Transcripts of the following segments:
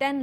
10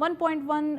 1.1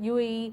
UAE,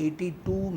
82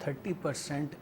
30%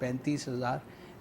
35,000,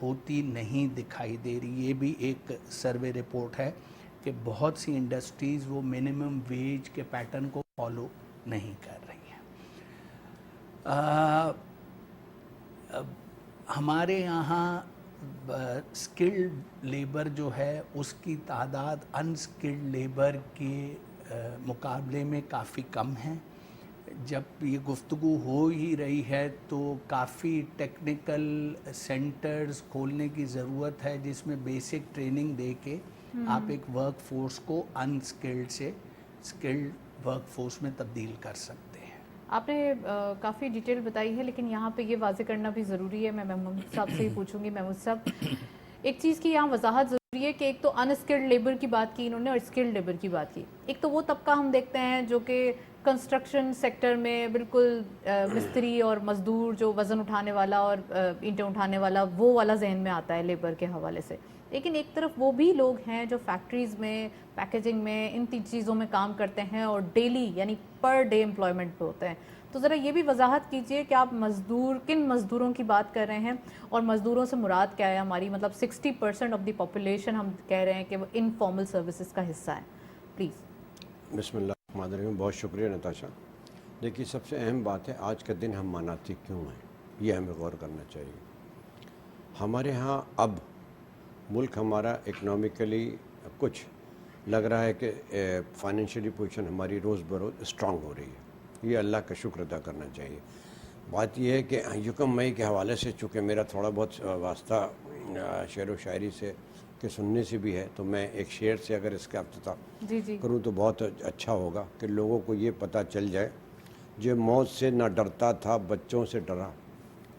ہوتی نہیں دکھائی دے رہی. یہ بھی ایک سروے رپورٹ ہے کہ بہت سی انڈسٹریز وہ منیمم ویج کے پیٹرن کو فالو نہیں کر رہی ہیں. ہمارے یہاں اسکلڈ لیبر جو ہے اس کی تعداد انسکلڈ لیبر کے مقابلے میں کافی کم ہے. جب یہ گفتگو ہو ہی رہی ہے تو کافی ٹیکنیکل سینٹرز کھولنے کی ضرورت ہے جس میں بیسک ٹریننگ دے کے آپ ایک ورک فورس کو انسکلڈ سے اسکلڈ ورک فورس میں تبدیل کر سکتے ہیں. آپ نے کافی ڈیٹیل بتائی ہے، لیکن یہاں پہ یہ واضح کرنا بھی ضروری ہے. میں محمود صاحب سے ہی پوچھوں گی. محمود صاحب، ایک چیز کی یہاں وضاحت ضروری ہے کہ ایک تو ان اسکلڈ لیبر کی بات کی انہوں نے اور اسکلڈ لیبر کی بات کی. ایک تو وہ طبقہ ہم دیکھتے ہیں جو کہ کنسٹرکشن سیکٹر میں بالکل مستری اور مزدور جو وزن اٹھانے والا اور اینٹیں اٹھانے والا، وہ والا ذہن میں آتا ہے لیبر کے حوالے سے. لیکن ایک طرف وہ بھی لوگ ہیں جو فیکٹریز میں، پیکیجنگ میں، ان چیزوں میں کام کرتے ہیں اور ڈیلی یعنی پر ڈے امپلائمنٹ پہ ہوتے ہیں. تو ذرا یہ بھی وضاحت کیجئے کہ آپ کن مزدوروں کی بات کر رہے ہیں اور مزدوروں سے مراد کیا ہے. ہماری مطلب 60% آف دی پاپولیشن ہم کہہ رہے ہیں کہ وہ انفارمل سروسز کا حصہ ہے. پلیز. بسم اللہ الرحمن الرحیم. بہت شکریہ نتاشا. دیکھیے، سب سے اہم بات ہے آج کا دن ہم مناتے کیوں ہیں، یہ ہمیں غور کرنا چاہیے. ہمارے ہاں اب ملک ہمارا اکنامکلی کچھ لگ رہا ہے کہ فائنینشلی پوزیشن ہماری روز بروز اسٹرانگ ہو رہی ہے. یہ اللہ کا شکر ادا کرنا چاہیے. بات یہ ہے کہ یکم مئی کے حوالے سے چونکہ میرا تھوڑا بہت واسطہ شعر و شاعری سے کہ سننے سے بھی ہے، تو میں ایک شعر سے اگر اس کا افتتاح کروں تو بہت اچھا ہوگا کہ لوگوں کو یہ پتہ چل جائے. جو موت سے نہ ڈرتا تھا بچوں سے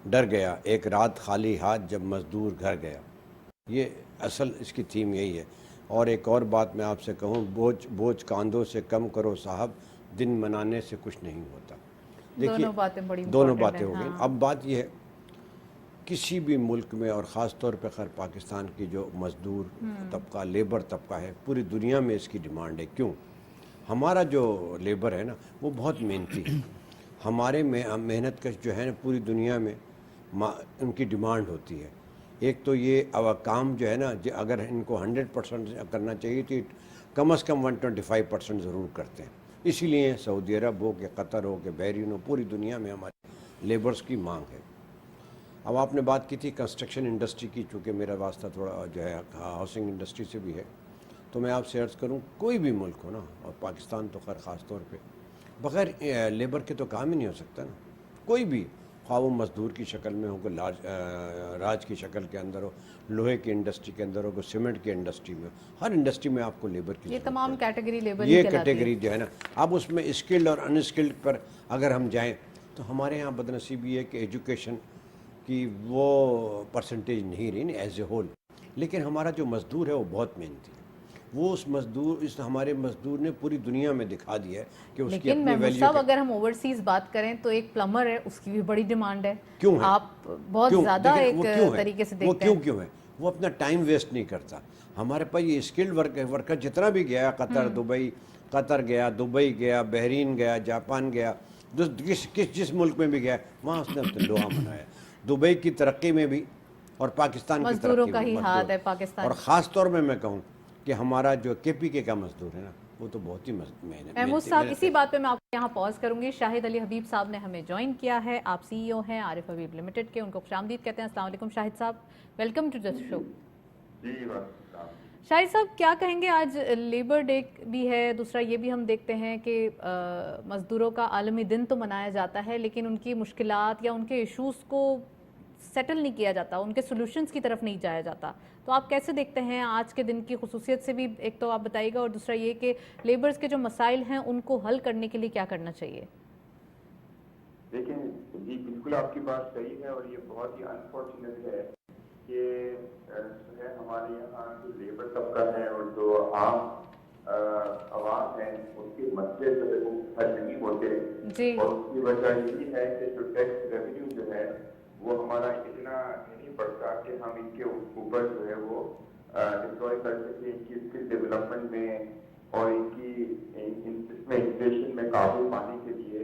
ڈر گیا، ایک رات خالی ہاتھ جب مزدور گھر گیا. یہ اصل اس کی تھیم یہی ہے. اور ایک اور بات میں آپ سے کہوں، بوجھ کاندھوں سے کم کرو صاحب، دن منانے سے کچھ نہیں ہوتا. دیکھیے، دونوں باتیں ہو گئیں. اب بات یہ ہے، کسی بھی ملک میں اور خاص طور پہ خیر پاکستان کی جو مزدور طبقہ، لیبر طبقہ ہے، پوری دنیا میں اس کی ڈیمانڈ ہے. کیوں؟ ہمارا جو لیبر ہے نا وہ بہت محنتی ہے. ہمارے محنت کش جو ہے نا پوری دنیا میں ان کی ڈیمانڈ ہوتی ہے. ایک تو یہ کام جو ہے نا، اگر ان کو 100% کرنا چاہیے تو کم از کم 125% ضرور کرتے ہیں. اسی لیے سعودی عرب ہو کہ قطر ہو کہ بحرین ہو، پوری دنیا میں ہمارے لیبرز کی مانگ ہے. اب آپ نے بات کی تھی کنسٹرکشن انڈسٹری کی، چونکہ میرا واسطہ تھوڑا جو ہے ہاؤسنگ انڈسٹری سے بھی ہے، تو میں آپ سے عرض کروں کوئی بھی ملک ہو نا، اور پاکستان تو خیر خاص طور پہ، بغیر لیبر کے تو کام ہی نہیں ہو سکتا نا. کوئی بھی، خواہ وہ مزدور کی شکل میں ہو، کوئی راج کی شکل کے اندر ہو، لوہے کی انڈسٹری کے اندر ہو، کوئی سیمنٹ کی انڈسٹری میں ہو، ہر انڈسٹری میں آپ کو لیبر کی یہ تمام کیٹیگری لیبر یہ کیٹیگری جو ہے نا. اب اس میں اسکلڈ اور ان اسکلڈ پر اگر ہم جائیں تو ہمارے یہاں بدنصیبی ہے کہ ایجوکیشن کی وہ پرسنٹیج نہیں رہی ایز اے ہول. لیکن ہمارا جو مزدور ہے وہ بہت محنتی ہے. وہ ہمارے مزدور نے پوری دنیا میں دکھا دیا ہے کہ اس کی اپنی ویلیو. صاحب اگر ہم اوورسیز بات کریں تو ایک پلمبر ہے، اس کی بھی بڑی ڈیمانڈ ہے. کیوں ہے؟ آپ بہت زیادہ ایک طریقے سے دیکھتے ہیں. وہ کیوں ہے؟ وہ اپنا ٹائم ویسٹ نہیں کرتا. ہمارے پاس یہ اسکلڈ ورکر جتنا بھی گیا، قطر گیا، دبئی گیا، بحرین گیا، جاپان گیا، جس ملک میں بھی گیا وہاں اس نے اپنا لوہا منایا. دبئی کی ترقی میں بھی اور پاکستان کی ترقی میں ہاتھ ہے پاکستان. اور خاص طور میں کہوں کہ ہمارا جو کے پی کے کا مزدور ہے نا وہ تو بہت ہی محنت. محمود صاحب، اسی بات پہ میں آپ کو یہاں پاز کروں گی. شاہد علی حبیب صاحب نے ہمیں جوائن کیا ہے. آپ CEO ہیں عارف حبیب لمیٹڈ کے. ان کو خوش آمدید کہتے ہیں. السلام علیکم شاہد صاحب، ویلکم ٹو دا شو. شاہد صاحب، کیا کہیں گے؟ آج لیبر ڈے بھی ہے، دوسرا یہ بھی ہم دیکھتے ہیں کہ مزدوروں کا عالمی دن تو منایا جاتا ہے، لیکن ان کی مشکلات یا ان کے ایشوز کو سیٹل نہیں کیا جاتا، ان کے سولوشنز کی طرف نہیں جایا جاتا. تو آپ کیسے دیکھتے ہیں آج کے دن کی خصوصیت سے بھی ایک تو آپ بتائیے گا، اور دوسرا یہ کہ لیبرز کے جو مسائل ہیں ان کو حل کرنے کے لیے کیا کرنا چاہیے؟ دیکھیں جی، بالکل آپ کی بات صحیح ہے، اور یہ بہت ہی انفارچونیٹ ہے کہ ہمارے یہاں جو لیبر طبقہ ہے اور جو عام عوام ہیں ان کے مسئلے جو ہے وہ حل نہیں ہوتے. اور اس کی وجہ یہی ہے کہ جو ٹیکس ریونیو جو ہے وہ ہمارا اتنا نہیں بڑھتا کہ ہم ان کے اوپر جو ہے وہ ڈپلوائے کر سکیں ان کی اسکل ڈیولپمنٹ میں اور ان کی اس میں انفلیشن میں قابو پانے کے لیے.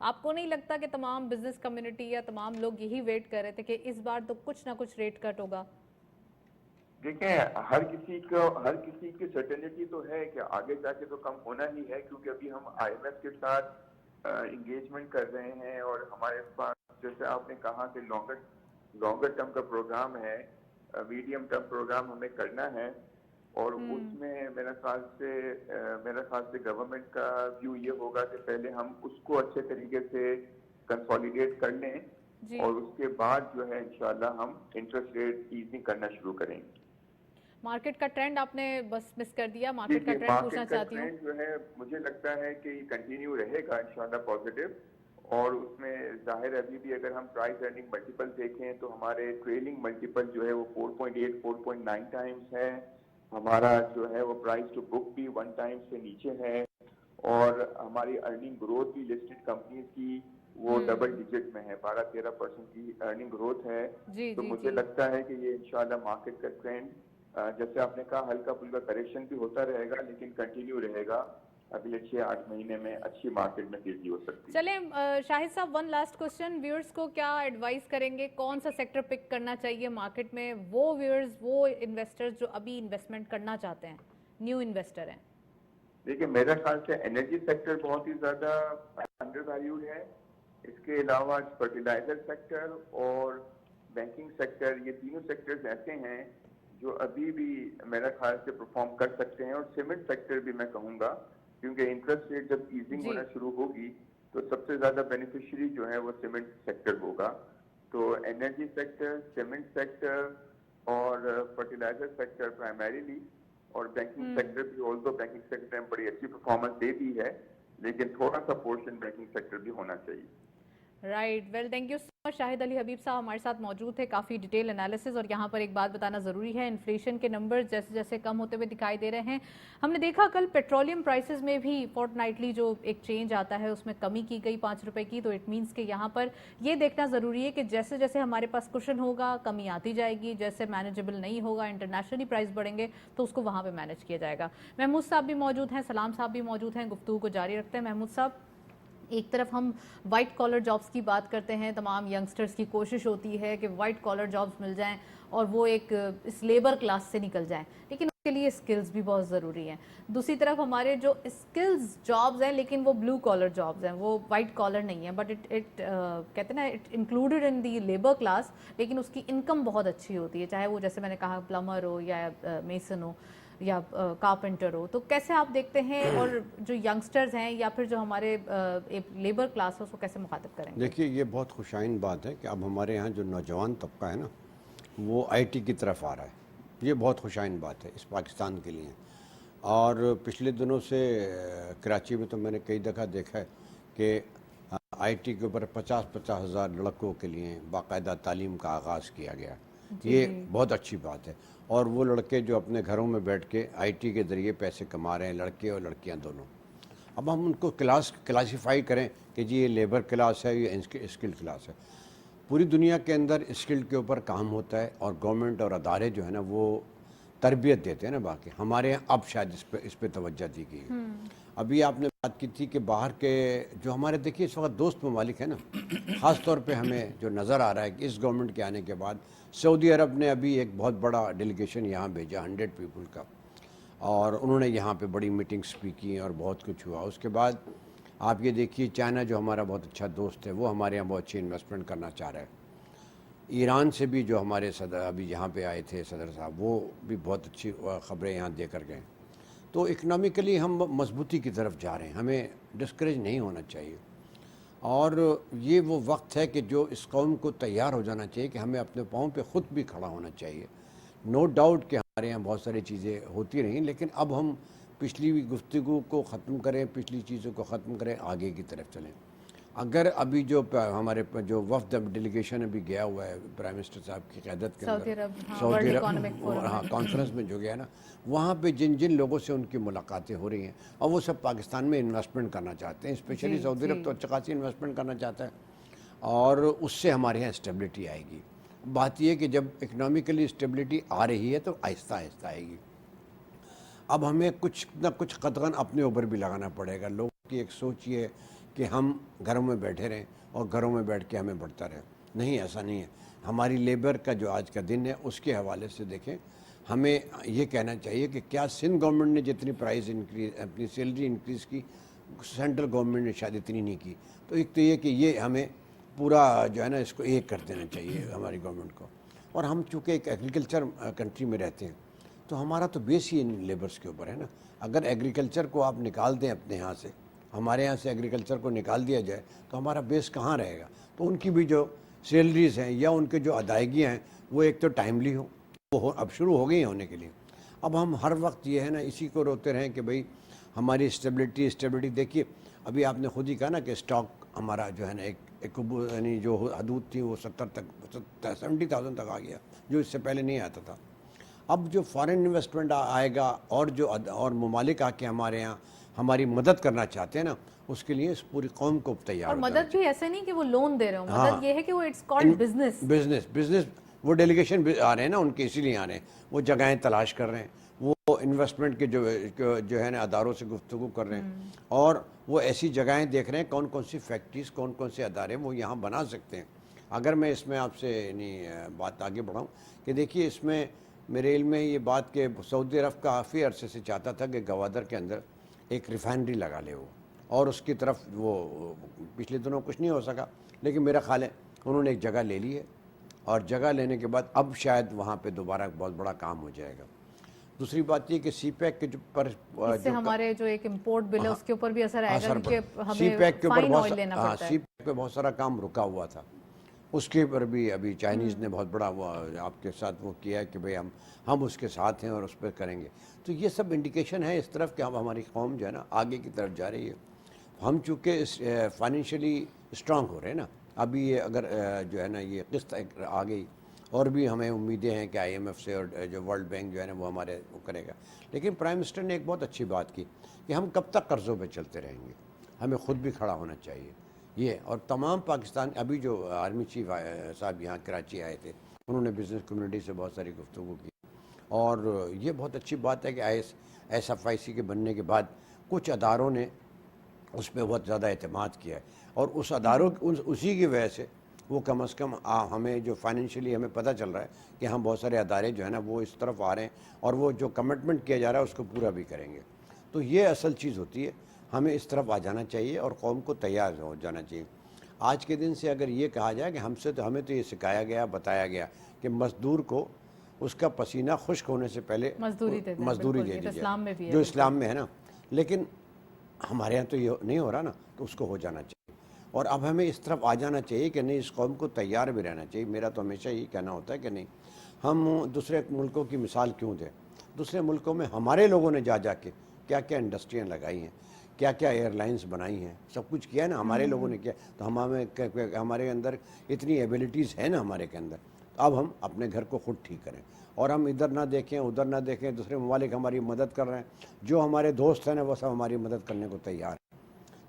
آپ کو نہیں لگتا کہ تمام بزنس کمیونٹی یا تمام لوگ یہی ویٹ کر رہے تھے کہ اس بار تو کچھ نہ کچھ ریٹ کٹ ہوگا؟ دیکھیں ہر کسی کی سرٹنٹی تو ہے کہ آگے جا کے تو کم ہونا ہی ہے، کیونکہ ابھی ہم آئی ایم ایف کے ساتھ انگیجمنٹ کر رہے ہیں، اور ہمارے پاس جیسے آپ نے کہا کہ لانگر ٹرم کا پروگرام ہے، میڈیم ٹرم پروگرام ہمیں کرنا ہے، اور اس میں میرا خیال سے گورنمنٹ کا ویو یہ ہوگا کہ پہلے ہم اس کو اچھے طریقے سے کنسالیڈیٹ کر لیں، اور اس کے بعد جو ہے انشاءاللہ ہم انٹرسٹ ریٹ ایزنگ کرنا شروع کریں گے۔ مارکیٹ کا ٹرینڈ آپ نے بس مس کر دیا، مارکیٹ کا ٹرینڈ پوچھنا چاہتی ہوں۔ مارکیٹ کا ٹرینڈ جو ہے مجھے لگتا ہے کہ یہ کنٹینیو رہے گا انشاءاللہ پازیٹیو، اور اس میں ظاہر ابھی بھی اگر ہم پرائز ارننگ ملٹیپل دیکھیں تو ہمارے ٹریلنگ ملٹیپل جو ہے وہ 4.8 4.9 ٹائمز ہے، ہمارا جو ہے وہ پرائز ٹو بک بھی 1 ٹائم سے نیچے ہے، اور ہماری ارننگ گروتھ بھی لسٹڈ کمپنیز کی وہ ڈبل ڈیجٹ میں ہے، 12-13% کی ارننگ گروتھ ہے۔ تو مجھے لگتا ہے کہ یہ انشاءاللہ مارکیٹ کا ٹرینڈ جیسے آپ نے کہا ہلکا پھلکا کریکشن بھی ہوتا رہے گا، لیکن کنٹینیو رہے گا، اگلے 6-8 مہینے میں اچھی مارکیٹ میں تیزی ہو سکتی ہے۔ چلیں شاہد صاحب، ون لاسٹ کوسچن، ویورز کو کیا ایڈوائز کریں گے، کون سا سیکٹر پک کرنا چاہیے مارکیٹ میں، وہ ویورز، وہ انویسٹرز جو ابھی انویسٹمنٹ کرنا چاہتے ہیں، نیو انویسٹر ہیں؟ دیکھیں میرے خیال سے انرجی سیکٹر بہت ہی زیادہ انڈر ویلیوڈ ہے، اس کے علاوہ فرٹیلائزر سیکٹر اور بینکنگ سیکٹر، یہ تینوں سیکٹرز ایسے ہیں جو ابھی بھی میرا خیال سے پرفارم کر سکتے ہیں، اور سیمنٹ سیکٹر بھی میں کہوں گا، کیونکہ انٹرسٹ ریٹ جب ایزنگ ہونا شروع ہوگی تو سب سے زیادہ بینیفیشری جو ہے وہ سیمنٹ سیکٹر ہوگا۔ تو انرجی سیکٹر، سیمنٹ سیکٹر اور فرٹیلائزر سیکٹر پرائمریلی، اور بینکنگ سیکٹر بھی، آلدو بینکنگ سیکٹر میں بڑی اچھی پرفارمنس دے دی ہے، لیکن تھوڑا سا پورشن بینکنگ سیکٹر بھی ہونا چاہیے۔ Right, well thank you so much. Shahid Ali Habib صاحب ہمارے ساتھ موجود تھے، کافی ڈیٹیل انالیسز، اور یہاں پر ایک بات بتانا ضروری ہے، انفلیشن کے نمبرز جیسے جیسے کم ہوتے ہوئے دکھائی دے رہے ہیں۔ ہم نے دیکھا کل پیٹرولیم پرائسز میں بھی فورٹ نائٹلی جو ایک چینج آتا ہے اس میں کمی کی گئی 5 روپے کی، تو اٹ مینس کہ یہاں پر یہ دیکھنا ضروری ہے کہ جیسے جیسے ہمارے پاس کشن ہوگا کمی آتی جائے گی، جیسے مینیجبل نہیں ہوگا، انٹرنیشنلی پرائز بڑھیں گے تو اس کو وہاں پہ مینیج کیا جائے گا۔ محمود صاحب بھی موجود ہیں، سلام صاحب بھی موجود ہیں، گفتگو کو جاری رکھتے ہیں۔ محمود صاحب، ایک طرف ہم وائٹ کالر جابز کی بات کرتے ہیں، تمام ینگسٹرز کی کوشش ہوتی ہے کہ وائٹ کالر جابز مل جائیں اور وہ ایک اس لیبر کلاس سے نکل جائیں، لیکن اس کے لیے اسکلز بھی بہت ضروری ہیں۔ دوسری طرف ہمارے جو اسکلز جابز ہیں لیکن وہ بلو کالر جابز ہیں، وہ وائٹ کالر نہیں ہیں، بٹ اٹ کہتے ہیں نا it included in the labour class, لیکن اس کی انکم بہت اچھی ہوتی ہے، چاہے وہ جیسے میں نے کہا پلمبر ہو یا میسن ہو یا کارپینٹر ہو۔ تو کیسے آپ دیکھتے ہیں، اور جو ینگسٹرز ہیں یا پھر جو ہمارے لیبر کلاس ہے اس کو کیسے مخاطب کریں گے؟ دیکھیے یہ بہت خوشائن بات ہے کہ اب ہمارے یہاں جو نوجوان طبقہ ہے نا وہ آئی ٹی کی طرف آ رہا ہے، یہ بہت خوشائن بات ہے اس پاکستان کے لیے۔ اور پچھلے دنوں سے کراچی میں تو میں نے کئی دفعہ دیکھا ہے کہ آئی ٹی کے اوپر 50-50 ہزار لڑکوں کے لیے باقاعدہ تعلیم کا آغاز کیا گیا، یہ بہت اچھی بات ہے۔ اور وہ لڑکے جو اپنے گھروں میں بیٹھ کے آئی ٹی کے ذریعے پیسے کما رہے ہیں، لڑکے اور لڑکیاں دونوں، اب ہم ان کو کلاسیفائی کریں کہ جی یہ لیبر کلاس ہے، یہ اسکل کلاس ہے۔ پوری دنیا کے اندر اسکل کے اوپر کام ہوتا ہے، اور گورنمنٹ اور ادارے جو ہے نا وہ تربیت دیتے ہیں نا، باقی ہمارے یہاں اب شاید اس پہ توجہ دی گئی ہے۔ ابھی آپ نے بات کی تھی کہ باہر کے جو ہمارے دیکھیے اس وقت دوست ممالک ہیں نا، خاص طور پہ ہمیں جو نظر آ رہا ہے کہ اس گورنمنٹ کے آنے کے بعد سعودی عرب نے ابھی ایک بہت بڑا ڈیلیگیشن یہاں بھیجا 100 پیپل کا، اور انہوں نے یہاں پہ بڑی میٹنگز بھی کی اور بہت کچھ ہوا۔ اس کے بعد آپ یہ دیکھیے چائنا جو ہمارا بہت اچھا دوست ہے وہ ہمارے یہاں بہت اچھی انویسٹمنٹ کرنا چاہ رہا ہے۔ ایران سے بھی جو ہمارے صدر ابھی یہاں پہ آئے تھے صدر صاحب، وہ بھی بہت اچھی خبریں یہاں دے کر گئے۔ تو اکنامکلی ہم مضبوطی کی طرف جا رہے ہیں، ہمیں ڈسکریج نہیں ہونا چاہیے، اور یہ وہ وقت ہے کہ جو اس قوم کو تیار ہو جانا چاہیے کہ ہمیں اپنے پاؤں پہ خود بھی کھڑا ہونا چاہیے۔ نو ڈاؤٹ کہ ہمارے یہاں بہت ساری چیزیں ہوتی رہیں، لیکن اب ہم پچھلی گفتگو کو ختم کریں، پچھلی چیزوں کو ختم کریں، آگے کی طرف چلیں۔ اگر ابھی جو ہمارے جو وفد ڈیلیگیشن ابھی گیا ہوا ہے پرائم منسٹر صاحب کی قیادت کے سعودی اندر عرب سعودی عرب کانفرنس میں جو گیا نا، وہاں پہ جن جن لوگوں سے ان کی ملاقاتیں ہو رہی ہیں، اور وہ سب پاکستان میں انویسٹمنٹ کرنا چاہتے ہیں، اسپیشلی سعودی عرب تو اچھا خاصی انویسٹمنٹ کرنا چاہتا ہے، اور اس سے ہمارے یہاں اسٹیبلٹی آئے گی۔ بات یہ ہے کہ جب اکنامیکلی اسٹیبلٹی آ رہی ہے تو آہستہ آہستہ آئے گی۔ اب ہمیں کچھ نہ کچھ قدغن اپنے اوپر بھی لگانا پڑے گا۔ لوگوں کی ایک سوچ یہ ہے کہ ہم گھروں میں بیٹھے رہیں اور گھروں میں بیٹھ کے ہمیں بڑھتا رہے. نہیں، ایسا نہیں ہے. ہماری لیبر کا جو آج کا دن ہے اس کے حوالے سے دیکھیں، ہمیں یہ کہنا چاہیے کہ کیا سندھ گورنمنٹ نے جتنی پرائز انکریز، اپنی سیلری انکریز کی، سینٹرل گورنمنٹ نے شاید اتنی نہیں کی. تو ایک تو یہ کہ یہ ہمیں پورا جو ہے نا اس کو ایک کر دینا چاہیے ہماری گورنمنٹ کو. اور ہم چونکہ ایک ایگریکلچر کنٹری میں رہتے ہیں تو ہمارا تو بیس ہی ان لیبرس کے اوپر ہے نا. اگر ایگریکلچر کو آپ نکال دیں اپنے یہاں سے، ہمارے یہاں سے ایگریکلچر کو نکال دیا جائے تو ہمارا بیس کہاں رہے گا؟ تو ان کی بھی جو سیلریز ہیں یا ان کے جو ادائیگیاں ہیں وہ ایک تو ٹائملی ہوں، وہ اب شروع ہو گئی ہیں ہونے کے لیے. اب ہم ہر وقت یہ ہے نا اسی کو روتے رہیں کہ بھئی ہماری اسٹیبلٹی. دیکھیے ابھی آپ نے خود ہی کہا نا کہ اسٹاک ہمارا جو ہے نا ایک یعنی جو حدود تھی وہ 70,000 تک آ گیا، جو اس سے پہلے نہیں آتا تھا. اب جو فارن انویسٹمنٹ آئے گا اور ممالک آ کے ہمارے یہاں ہماری مدد کرنا چاہتے ہیں نا، اس کے لیے اس پوری قوم کو تیار اور ہو جانا مدد بھی ایسے نہیں کہ وہ لون دے رہے ہوں، ہاں. مدد یہ ہے کہ وہ اٹس کالڈ بزنس وہ ڈیلیگیشن آ رہے ہیں نا ان کے، اسی لیے آ رہے ہیں. وہ جگہیں تلاش کر رہے ہیں، وہ انویسٹمنٹ کے جو ہے نا اداروں سے گفتگو کر رہے ہیں، اور وہ ایسی جگہیں دیکھ رہے ہیں کون کون سی فیکٹریز، کون کون سے ادارے وہ یہاں بنا سکتے ہیں. اگر میں اس میں آپ سے یعنی بات آگے بڑھاؤں کہ دیکھیے اس میں میرے علم میں یہ بات کہ سعودی عرب کافی عرصے سے چاہتا تھا کہ گوادر کے اندر ایک ریفائنری لگا لے وہ، اور اس کی طرف وہ پچھلے دنوں کچھ نہیں ہو سکا، لیکن میرا خیال ہے انہوں نے ایک جگہ لے لی ہے، اور جگہ لینے کے بعد اب شاید وہاں پہ دوبارہ بہت بڑا کام ہو جائے گا. دوسری بات یہ کہ سی پیک کے اس سے ہمارے جو ایک امپورٹ بل ہے اس کے اوپر بھی اثر آئے گا، کیونکہ سی پیک کے ہمیں اوپر فائن آئل لینا پڑتا ہے. سی پیک پہ بہت سارا کام رکا ہوا تھا، اس کے اوپر بھی ابھی چائنیز نے بہت بڑا وہ آپ کے ساتھ وہ کیا ہے کہ بھئی ہم اس کے ساتھ ہیں اور اس پہ کریں گے. تو یہ سب انڈیکیشن ہے اس طرف کہ اب ہماری قوم جو ہے نا آگے کی طرف جا رہی ہے. ہم چونکہ فائنینشلی اسٹرانگ ہو رہے ہیں نا، ابھی یہ اگر جو ہے نا یہ قسط آ گئی، اور بھی ہمیں امیدیں ہیں کہ IMF سے اور جو ورلڈ بینک جو ہے نا وہ ہمارے وہ کرے گا. لیکن پرائم منسٹر نے ایک بہت اچھی بات کی کہ ہم کب تک قرضوں پہ چلتے رہیں گے، ہمیں خود بھی کھڑا ہونا چاہیے. یہ اور تمام پاکستان ابھی جو آرمی چیف صاحب یہاں کراچی آئے تھے، انہوں نے بزنس کمیونٹی سے بہت ساری گفتگو کی، اور یہ بہت اچھی بات ہے کہ SFIC کے بننے کے بعد کچھ اداروں نے اس پہ بہت زیادہ اعتماد کیا ہے، اور اس اداروں اسی کی وجہ سے وہ کم از کم ہمیں جو فائنینشلی ہمیں پتہ چل رہا ہے کہ ہم بہت سارے ادارے جو ہے نا وہ اس طرف آ رہے ہیں، اور وہ جو کمٹمنٹ کیا جا رہا ہے اس کو پورا بھی کریں گے. تو یہ اصل چیز ہوتی ہے، ہمیں اس طرف آ جانا چاہیے اور قوم کو تیار ہو جانا چاہیے. آج کے دن سے اگر یہ کہا جائے کہ ہمیں تو یہ سکھایا گیا، بتایا گیا کہ مزدور کو اس کا پسینہ خشک ہونے سے پہلے مزدوری دے دی جائے، جو اسلام میں ہے نا، لیکن ہمارے ہاں تو یہ نہیں ہو رہا نا، تو اس کو ہو جانا چاہیے. اور اب ہمیں اس طرف آ جانا چاہیے کہ نہیں، اس قوم کو تیار بھی رہنا چاہیے. میرا تو ہمیشہ یہی کہنا ہوتا ہے کہ نہیں، ہم دوسرے ملکوں کی مثال کیوں دیں. دوسرے ملکوں میں ہمارے لوگوں نے جا کے کیا کیا انڈسٹریاں لگائی ہیں، کیا کیا ایئر لائنس بنائی ہیں، سب کچھ کیا ہے نا ہمارے لوگوں نے کیا. تو ہمارے اندر اتنی ایبلٹیز ہیں نا ہمارے کے اندر. اب ہم اپنے گھر کو خود ٹھیک کریں، اور ہم ادھر نہ دیکھیں ادھر نہ دیکھیں. دوسرے ممالک ہماری مدد کر رہے ہیں، جو ہمارے دوست ہیں نا وہ سب ہماری مدد کرنے کو تیار ہیں.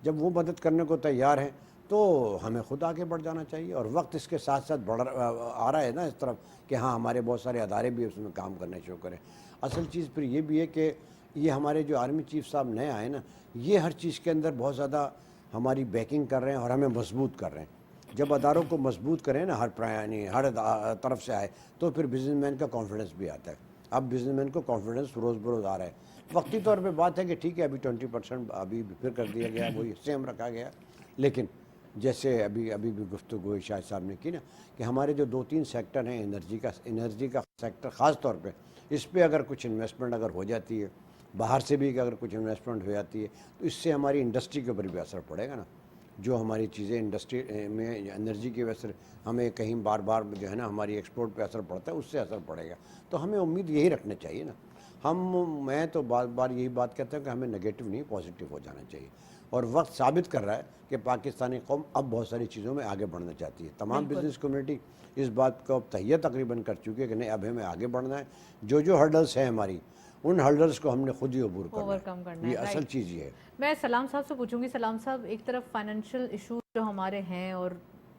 جب وہ مدد کرنے کو تیار ہیں تو ہمیں خود آگے بڑھ جانا چاہیے. اور وقت اس کے ساتھ ساتھ آ رہا ہے نا اس طرف کہ ہاں ہمارے بہت سارے ادارے بھی اس میں کام کرنے شروع کریں. اصل چیز پھر یہ بھی ہے کہ یہ ہمارے جو آرمی چیف صاحب نئے آئے نا، یہ ہر چیز کے اندر بہت زیادہ ہماری بیکنگ کر رہے ہیں اور ہمیں مضبوط کر رہے ہیں. جب اداروں کو مضبوط کریں نا ہر طرف سے آئے تو پھر بزنس مین کا کانفیڈنس بھی آتا ہے. اب بزنس مین کو کانفیڈنس روز بروز آ رہا ہے. وقتی طور پہ بات ہے کہ ٹھیک ہے ابھی 20% ابھی پھر کر دیا گیا، وہی سیم رکھا گیا. لیکن جیسے ابھی بھی گفتگو شاہد صاحب نے کی نا کہ ہمارے جو 2-3 سیکٹر ہیں انرجی کا سیکٹر خاص طور پہ، اس پہ اگر کچھ انویسٹمنٹ اگر ہو جاتی ہے، باہر سے بھی اگر کچھ انویسٹمنٹ ہو جاتی ہے، تو اس سے ہماری انڈسٹری کے اوپر بھی اثر پڑے گا نا. جو ہماری چیزیں انڈسٹری میں انرجی کی وجہ سے ہمیں کہیں بار جو ہے نا ہماری ایکسپورٹ پہ اثر پڑتا ہے، اس سے اثر پڑے گا. تو ہمیں امید یہی رکھنا چاہیے نا. میں تو بار یہی بات کہتا ہوں کہ ہمیں نگیٹو نہیں پازیٹیو ہو جانا چاہیے. اور وقت ثابت کر رہا ہے کہ پاکستانی قوم اب بہت ساری چیزوں میں آگے بڑھنا چاہتی ہے. تمام بزنس کمیونٹی اس بات کو اب تہیہ تقریباً کر چکی ہے کہ نہیں، اب ہمیں آگے بڑھنا ہے. جو ہرڈلس ہیں ہماری، ان ہرڈلس کو ہم نے خود ہی عبور کرنا ہے. یہ اصل چیز یہ ہے. میں سلام صاحب سے پوچھوں گی. سلام صاحب، ایک طرف فائنینشیل ایشوز جو ہمارے ہیں اور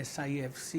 SIFC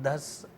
10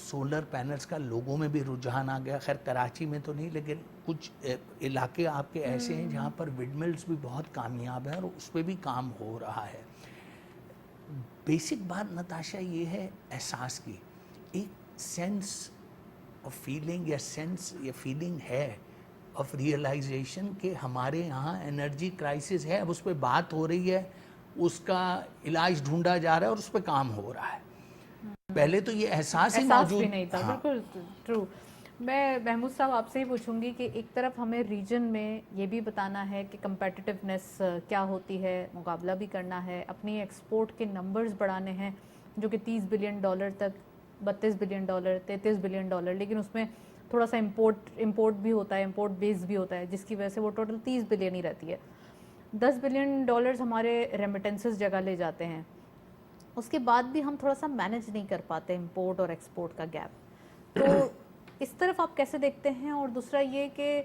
سولر پینلز کا لوگوں میں بھی رجحان آ گیا. خیر کراچی میں تو نہیں, لیکن کچھ علاقے آپ کے ایسے ہیں جہاں پر وڈ ملز بھی بہت کامیاب ہیں اور اس پہ بھی کام ہو رہا ہے. بیسک بات نتاشا یہ ہے احساس کی, ایک سینس آف فیلنگ یا سینس یا فیلنگ ہے آف ریئلائزیشن کہ ہمارے یہاں انرجی کرائسس ہے, اب اس پہ بات ہو رہی ہے, اس کا علاج ڈھونڈا جا رہا ہے اور اس پہ کام ہو رہا ہے. پہلے تو یہ احساس ہی موجود بھی نہیں تھا. بالکل ٹرو. میں محمود صاحب آپ سے ہی پوچھوں گی کہ ایک طرف ہمیں ریجن میں یہ بھی بتانا ہے کہ کمپیٹیٹیونیس کیا ہوتی ہے, مقابلہ بھی کرنا ہے, اپنی ایکسپورٹ کے نمبرز بڑھانے ہیں جو کہ $30 بلین تک, $32 بلین, $33 بلین, لیکن اس میں تھوڑا سا امپورٹ بھی ہوتا ہے, امپورٹ بیس بھی ہوتا ہے, جس کی وجہ سے وہ ٹوٹل 30 بلین ہی رہتی ہے. $10 بلین ہمارے ریمیٹنسز جگہ لے جاتے ہیں. اس کے بعد بھی ہم تھوڑا سا مینیج نہیں کر پاتے امپورٹ اور ایکسپورٹ کا گیپ. تو اس طرف آپ کیسے دیکھتے ہیں؟ اور دوسرا یہ کہ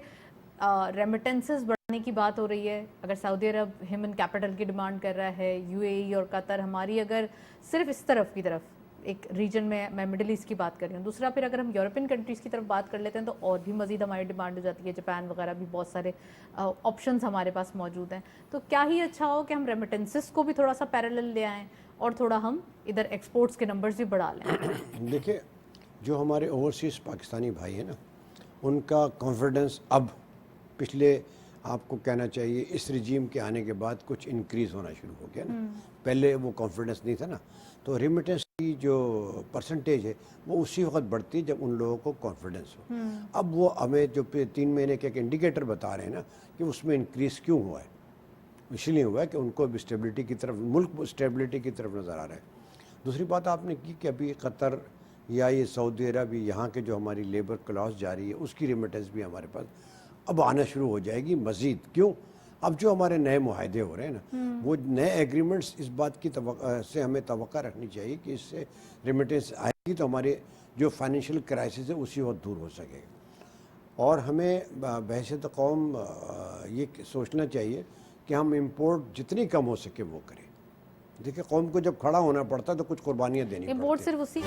ریمیٹنسز بڑھانے کی بات ہو رہی ہے, اگر سعودی عرب ہیومن کیپٹل کی ڈیمانڈ کر رہا ہے, یو اے ای اور قطر, ہماری اگر صرف اس طرف کی طرف ایک ریجن میں مڈل ایسٹ کی بات کر رہی ہوں, دوسرا پھر اگر ہم یورپین کنٹریز کی طرف بات کر لیتے ہیں تو اور بھی مزید ہماری ڈیمانڈ ہو جاتی ہے, جاپان وغیرہ بھی بہت سارے آپشنز ہمارے پاس موجود ہیں. تو کیا ہی اچھا ہو کہ ہم ریمیٹنسز کو بھی تھوڑا سا پیرالل لے آئیں اور تھوڑا ہم ادھر ایکسپورٹس کے نمبرز بھی بڑھا لیں. دیکھیں جو ہمارے اوورسیز پاکستانی بھائی ہیں نا, ان کا کانفیڈنس اب پچھلے آپ کو کہنا چاہیے اس رجیم کے آنے کے بعد کچھ انکریز ہونا شروع ہو گیا نا. پہلے وہ کانفیڈنس نہیں تھا نا, تو ریمیٹنس کی جو پرسنٹیج ہے وہ اسی وقت بڑھتی ہے جب ان لوگوں کو کانفیڈنس ہو. اب وہ ہمیں جو 3 مہینے کے ایک انڈیکیٹر بتا رہے ہیں نا کہ اس میں انکریز کیوں ہوا ہے, اس لیے ہوا ہے کہ ان کو اسٹیبلٹی کی طرف, ملک اسٹیبلٹی کی طرف نظر آ رہا ہے. دوسری بات آپ نے کی کہ ابھی قطر یا یہ سعودی عرب یہاں کے جو ہماری لیبر کلاس جا رہی ہے اس کی ریمیٹنس بھی ہمارے پاس اب آنا شروع ہو جائے گی مزید. کیوں؟ اب جو ہمارے نئے معاہدے ہو رہے ہیں نا, وہ نئے ایگریمنٹس اس بات کی سے ہمیں توقع رکھنی چاہیے کہ اس سے ریمیٹنس آئے گی تو ہمارے جو فائنینشیل کرائسس ہے اسی وقت دور ہو سکے گا. اور ہمیں بحیثیت قوم یہ سوچنا چاہیے کہ ہم امپورٹ جتنی کم ہو سکے وہ کریں. دیکھیں قوم کو جب کھڑا ہونا پڑتا ہے تو کچھ قربانیاں دینی پڑتی ہیں. امپورٹ صرف اسی